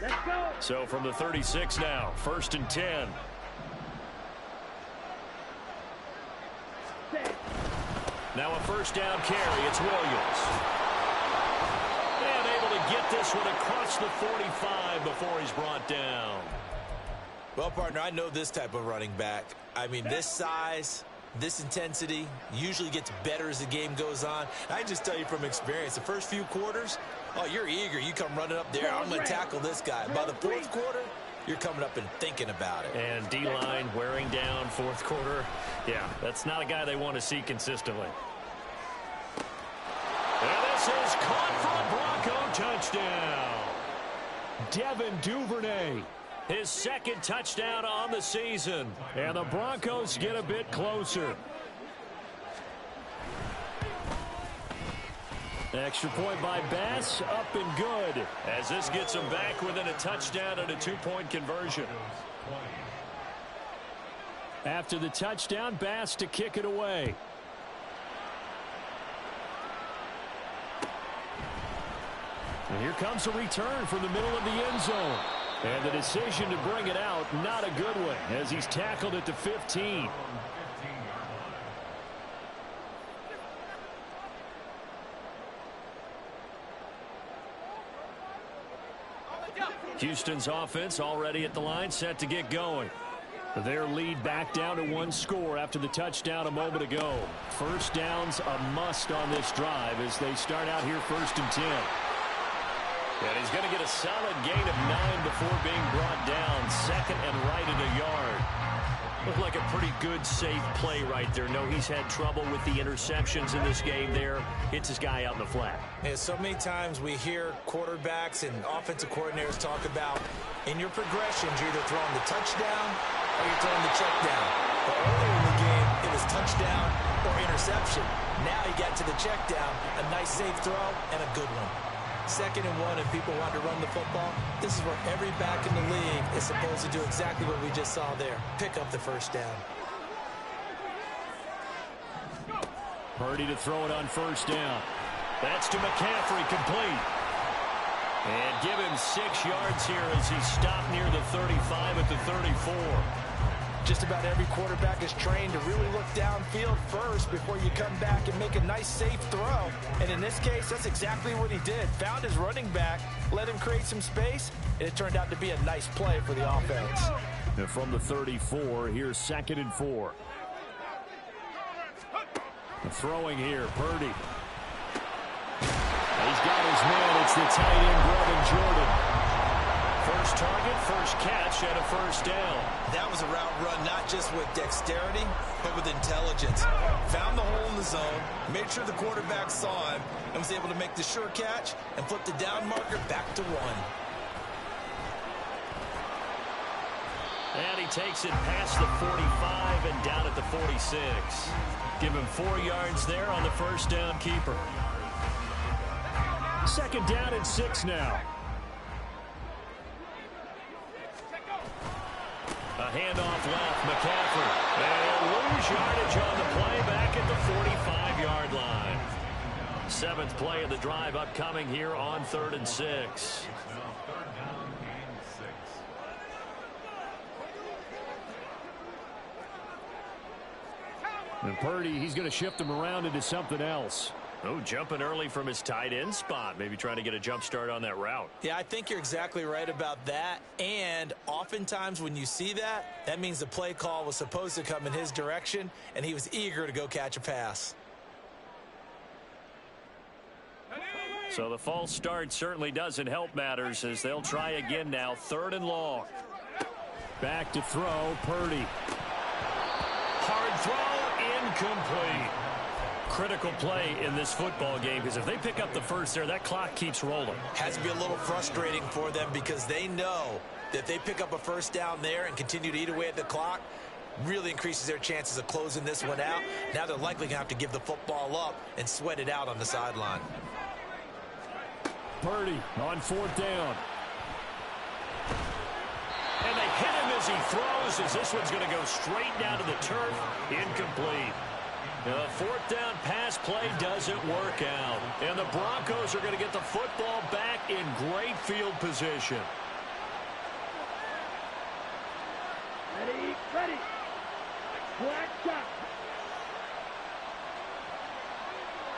Let's go. So from the 36 now, 1st and 10. Set. Now a first down carry. It's Williams. And able to get this one across the 45 before he's brought down. Well, partner, I know this type of running back. I mean, this size, this intensity usually gets better as the game goes on. I can just tell you from experience, the first few quarters, oh, you're eager. You come running up there. I'm going to tackle this guy. By the 4th quarter, you're coming up and thinking about it. And D-line wearing down 4th quarter. Yeah, that's not a guy they want to see consistently. And this is caught for a Bronco touchdown. Devin Duvernay. His 2nd touchdown on the season. And the Broncos get a bit closer. Extra point by Bass, up and good. As this gets them back within a touchdown and a 2-point conversion. After the touchdown, Bass to kick it away. And here comes a return from the middle of the end zone. And the decision to bring it out, not a good one, as he's tackled at the 15. Houston's offense already at the line, set to get going. Their lead back down to 1 score after the touchdown a moment ago. First down's a must on this drive as they start out here 1st and 10. And he's going to get a solid gain of 9 before being brought down. 2nd and right at a yard. Looked like a pretty good, safe play right there. No, he's had trouble with the interceptions in this game there. Hits his guy out in the flat. And so many times we hear quarterbacks and offensive coordinators talk about in your progressions, you're either throwing the touchdown or you're throwing the check down. But earlier in the game, it was touchdown or interception. Now he got to the check down, a nice safe throw, and a good one. 2nd and 1 and people want to run the football, this is where every back in the league is supposed to do exactly what we just saw there. Pick up the first down. Purdy to throw it on 1st down. That's to McCaffrey, complete. And give him 6 yards here as he stopped near the 35 at the 34. Just about every quarterback is trained to really look downfield first before you come back and make a nice, safe throw. And in this case, that's exactly what he did. Found his running back, let him create some space, and it turned out to be a nice play for the offense. And from the 34, here's 2nd and 4. The throwing here, Purdy. He's got his man. It's the tight end, Brevin Jordan. First target, first catch, and a 1st down. That was a route run not just with dexterity, but with intelligence. Found the hole in the zone, made sure the quarterback saw him, and was able to make the sure catch and flip the down marker back to 1. And he takes it past the 45 and down at the 46. Give him 4 yards there on the 1st down keeper. 2nd down and 6 now. A handoff left, McCaffrey. And lose yardage on the play back at the 45-yard line. 7th play of the drive upcoming here on 3rd and 6. And Purdy, he's going to shift him around into something else. Oh, jumping early from his tight end spot. Maybe trying to get a jump start on that route. Yeah, I think you're exactly right about that. And oftentimes when you see that, that means the play call was supposed to come in his direction, and he was eager to go catch a pass. So the false start certainly doesn't help matters as they'll try again now. 3rd and long. Back to throw, Purdy. Hard throw, incomplete. Critical play in this football game because if they pick up the first there, that clock keeps rolling. Has to be a little frustrating for them because they know that if they pick up a 1st down there and continue to eat away at the clock, really increases their chances of closing this one out. Now they're likely going to have to give the football up and sweat it out on the sideline. Purdy on 4th down. And they hit him as he throws as this one's going to go straight down to the turf. Incomplete. The 4th down pass play doesn't work out. And the Broncos are going to get the football back in great field position. Ready, ready. Black shot.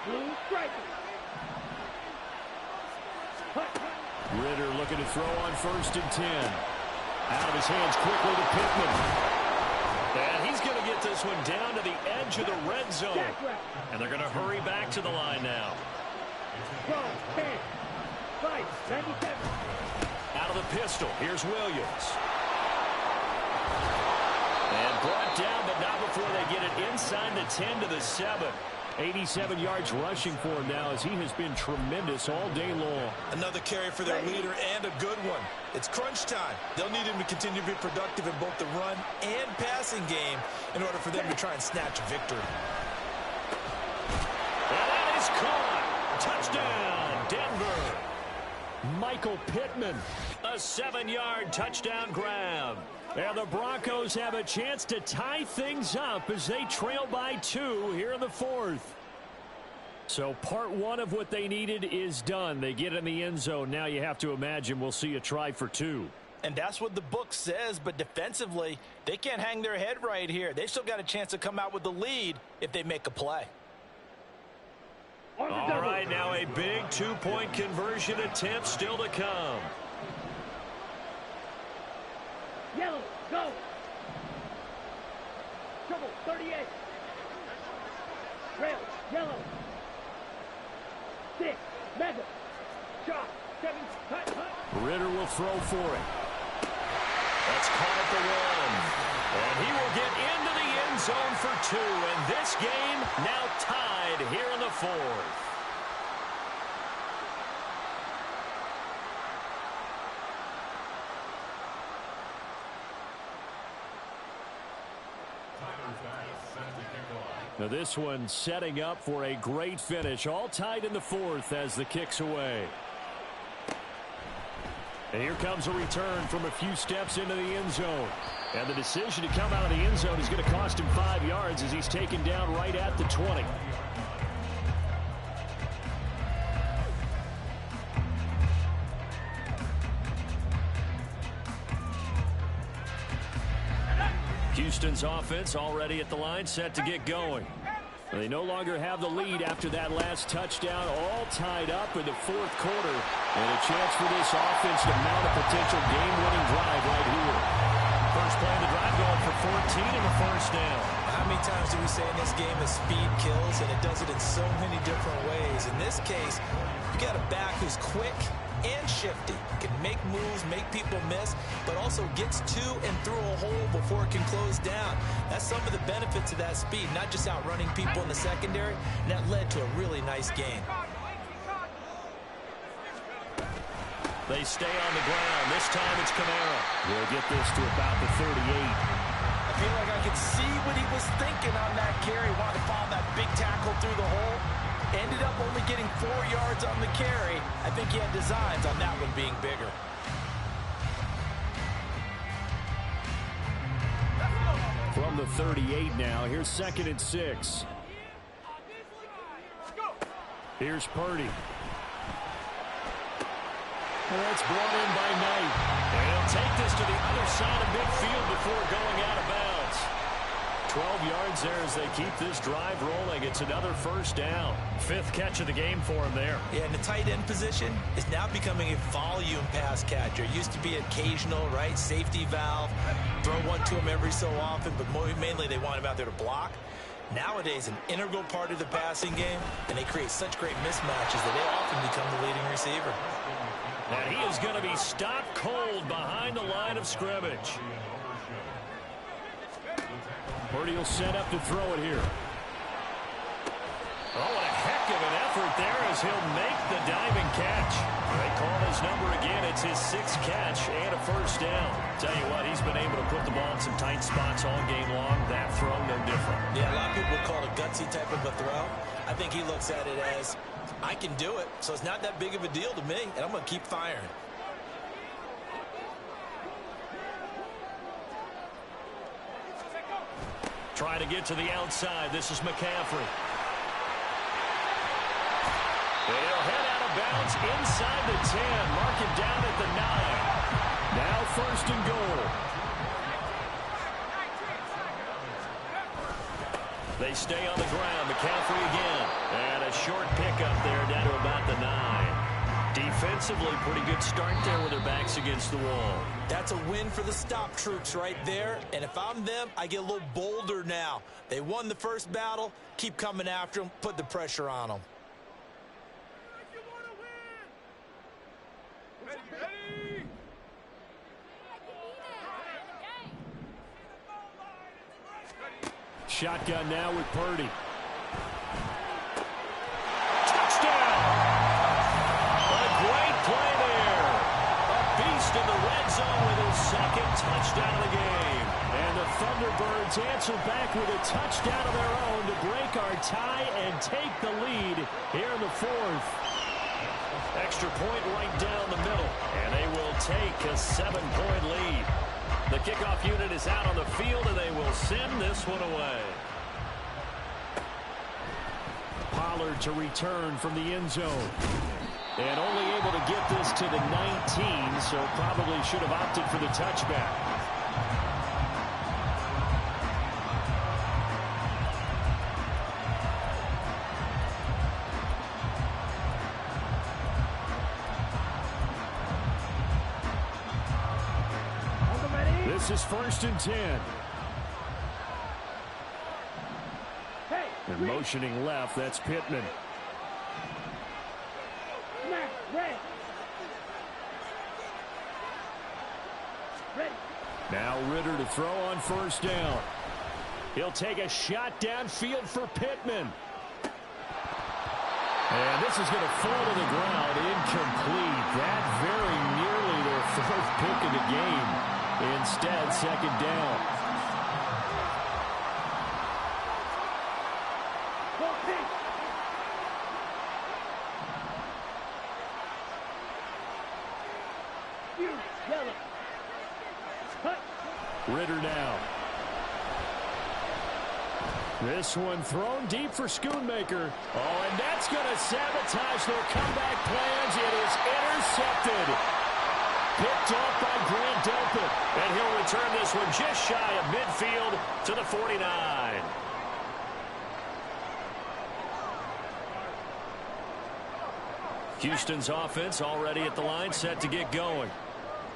Blue striker. Ritter looking to throw on 1st and 10. Out of his hands quickly to Pittman. And he's going to get this one down to the edge of the red zone. And they're going to hurry back to the line now. 12, 10, 5, 97. Out of the pistol, here's Williams. And brought down, but not before they get it inside the 10 to the 7. 87 yards rushing for him now as he has been tremendous all day long. Another carry for their leader and a good one. It's crunch time. They'll need him to continue to be productive in both the run and passing game in order for them to try and snatch a victory. And that is caught. Touchdown, Denver. Michael Pittman. A 7-yard touchdown grab. And the Broncos have a chance to tie things up as they trail by 2 here in the 4th. So part 1 of what they needed is done. They get in the end zone. Now you have to imagine we'll see a try for 2. And that's what the book says, but defensively, they can't hang their head right here. They've still got a chance to come out with the lead if they make a play. All right, now a big 2-point conversion attempt still to come. Yellow, go. Trouble, 38. Rail, yellow. 6, mega. Shot, 7, cut. Ritter will throw for it. That's caught at the 1. And he will get into the end zone for 2. And this game now tied here in the 4th. Now this one setting up for a great finish. All tied in the 4th as the kick's away. And here comes a return from a few steps into the end zone. And the decision to come out of the end zone is going to cost him 5 yards as he's taken down right at the 20. Houston's offense already at the line, set to get going. They no longer have the lead after that last touchdown, all tied up in the fourth quarter. And a chance for this offense to mount a potential game-winning drive right here. First play of the drive going for 14 and a first down. How many times do we say in this game that speed kills, and it does it in so many different ways? In this case, you got a back who's quick and shifty, can make moves, make people miss, but also gets to and through a hole before it can close down. That's some of the benefits of that speed, not just outrunning people in the secondary, and that led to a really nice gain. They stay on the ground. This time it's Kamara. We'll get this to about the 38. I feel like I could see what he was thinking on that carry. Wanted to follow that big tackle through the hole. Ended up only getting 4 yards on the carry. I think he had designs on that one being bigger. From the 38 now, here's 2nd and 6. Here's Purdy. Well, that's brought in by Knight. And he'll take this to the other side of midfield before going out of bounds. 12 yards there as they keep this drive rolling. It's another first down. 5th catch of the game for him there. Yeah, and the tight end position is now becoming a volume pass catcher. It used to be occasional, right? Safety valve. Throw one to him every so often, but mainly they want him out there to block. Nowadays, an integral part of the passing game, and they create such great mismatches that they often become the leading receiver. And he is going to be stopped cold behind the line of scrimmage. Purdy will set up to throw it here. Oh, what a heck of an effort there as he'll make the diving catch. They call his number again. It's his 6th catch and a first down. Tell you what, he's been able to put the ball in some tight spots all game long. That throw, no different. Yeah, a lot of people would call it a gutsy type of a throw. I think he looks at it as, I can do it, so it's not that big of a deal to me, and I'm going to keep firing. Trying to get to the outside. This is McCaffrey. They'll head out of bounds inside the 10. Mark him down at the 9. Now 1st and goal. They stay on the ground. McCaffrey again. And a short pickup there down to about the 9. Defensively, pretty good start there with their backs against the wall. That's a win for the stop troops right there. And if I'm them, I get a little bolder now. They won the first battle. Keep coming after them. Put the pressure on them. Shotgun now with Purdy. Touchdown! A great play there. A beast in the red zone with his 2nd touchdown of the game. And the Thunderbirds answer back with a touchdown of their own to break our tie and take the lead here in the 4th. Extra point right down the middle. And they will take a 7-point lead. The kickoff unit is out on the field, and they will send this one away. Pollard to return from the end zone. And only able to get this to the 19, so probably should have opted for the touchback. This is 1st and 10. And motioning left, that's Pittman. Now Ritter to throw on 1st down. He'll take a shot downfield for Pittman. And this is going to fall to the ground, incomplete. That very nearly their 4th pick of the game. Instead, 2nd down. Ritter now. This one thrown deep for Schoonmaker. Oh, and that's going to sabotage their comeback plans. It is intercepted. Picked off by Grant Delpit. And he'll return this one just shy of midfield to the 49. Houston's offense already at the line, set to get going.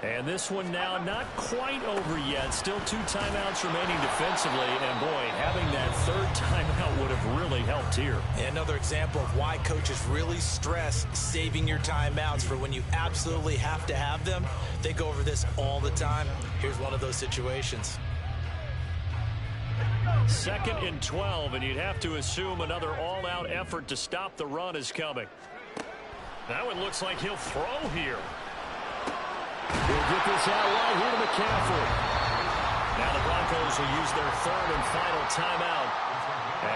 And this one now not quite over yet. Still 2 timeouts remaining defensively. And, boy, having that third timeout would have really helped here. Another example of why coaches really stress saving your timeouts for when you absolutely have to have them. They go over this all the time. Here's one of those situations. 2nd and 12, and you'd have to assume another all-out effort to stop the run is coming. That one looks like he'll throw here. He'll get this out right here to McCaffrey. Now the Broncos will use their 3rd and final timeout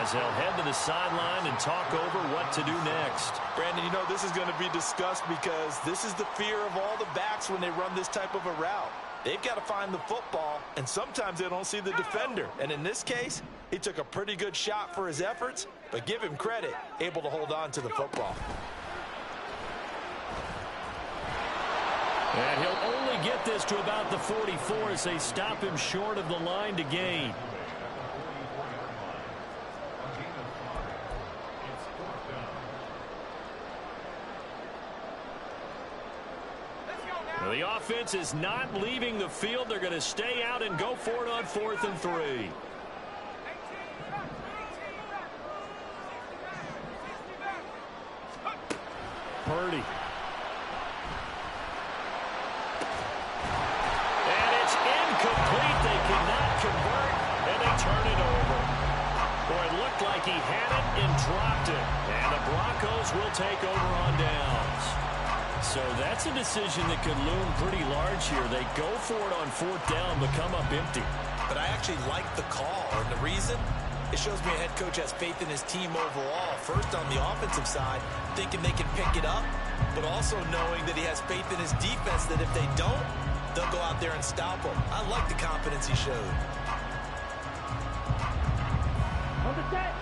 as they'll head to the sideline and talk over what to do next. Brandon, you know, this is going to be discussed because this is the fear of all the backs when they run this type of a route. They've got to find the football, and sometimes they don't see the defender. And in this case, he took a pretty good shot for his efforts, but give him credit, able to hold on to the football. And he'll only get this to about the 44 as they stop him short of the line to gain. Well, the offense is not leaving the field. They're going to stay out and go for it on 4th and 3. Purdy. Complete, they cannot convert, and they turn it over. Boy, it looked like he had it and dropped it. And the Broncos will take over on downs. So that's a decision that could loom pretty large here. They go for it on 4th down, but come up empty. But I actually like the call, and the reason? It shows me a head coach has faith in his team overall. First, on the offensive side, thinking they can pick it up, but also knowing that he has faith in his defense that if they don't, they'll go out there and stop him. I like the confidence he showed.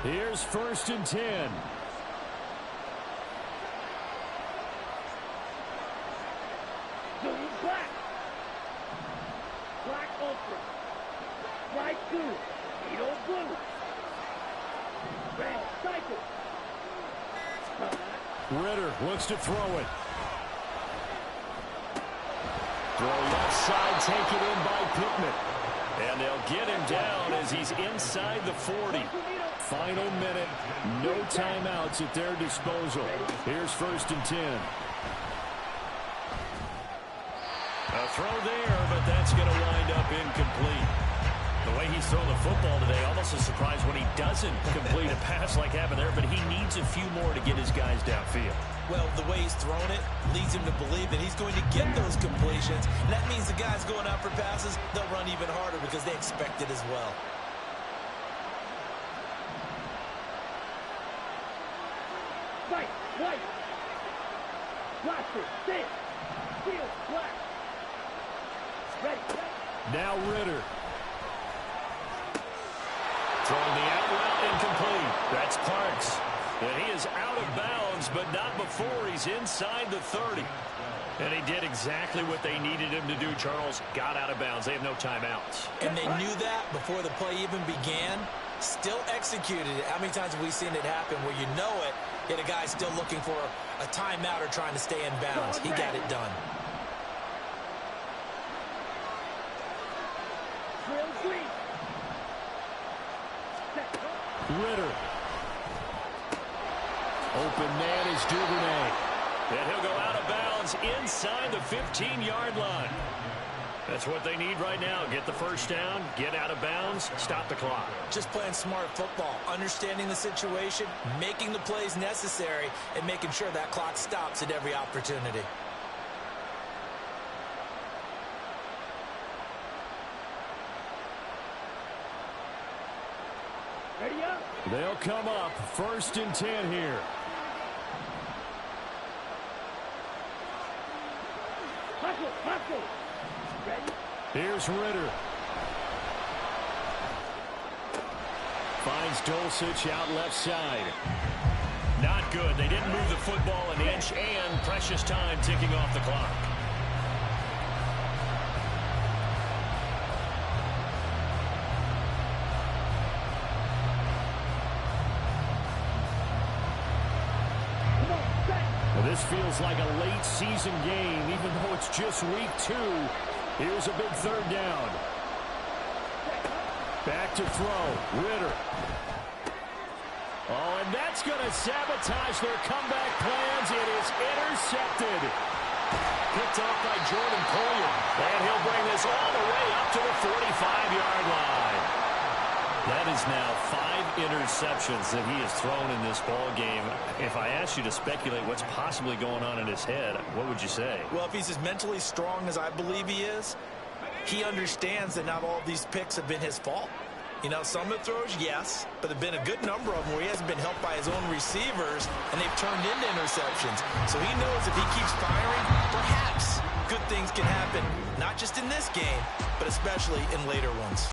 Here's 1st and 10. Black. Black Ultra. Black 2. Edo Blue. Red Cycle. Ritter looks to throw it. Throw left side, taken in by Pittman. And they'll get him down as he's inside the 40. Final minute, no timeouts at their disposal. Here's 1st and 10. A throw there, but that's going to wind up incomplete. The way he's thrown the football today, almost a surprise when he doesn't complete a pass like happened there, but he needs a few more to get his guys downfield. Well, the way he's thrown it leads him to believe that he's going to get those completions. And that means the guys going out for passes, they'll run even harder because they expect it as well. White, white. Blaster, six. Steel, black. Ready, ready. Now Ritter. Throwing the out route incomplete. That's Parks. And he is out of bounds, but not before he's inside the 30. And he did exactly what they needed him to do, Charles. Got out of bounds. They have no timeouts. And they knew that before the play even began. Still executed it. How many times have we seen it happen where you know it, yet a guy's still looking for a timeout or trying to stay in bounds? He got it done. Ritter. Open man is Duvernay. And he'll go out of bounds inside the 15-yard line. That's what they need right now. Get the first down, get out of bounds, stop the clock. Just playing smart football, understanding the situation, making the plays necessary, and making sure that clock stops at every opportunity. Ready up. They'll come up 1st and 10 here. Hustle, hustle. Ready? Here's Ritter. Finds Dulcich out left side. Not good. They didn't move the football an inch, and precious time ticking off the clock. Well, this feels like a late season game, even though it's just week 2. Here's a big third down. Back to throw. Ritter. Oh, and that's going to sabotage their comeback plans. It is intercepted. Picked off by Jordan Collier. And he'll bring this all the way up to the 45-yard line. That is now 5 interceptions that he has thrown in this ball game. If I asked you to speculate what's possibly going on in his head, what would you say? Well, if he's as mentally strong as I believe he is, he understands that not all of these picks have been his fault. You know, some of the throws, yes, but there have been a good number of them where he hasn't been helped by his own receivers, and they've turned into interceptions. So he knows if he keeps firing, perhaps good things can happen, not just in this game, but especially in later ones.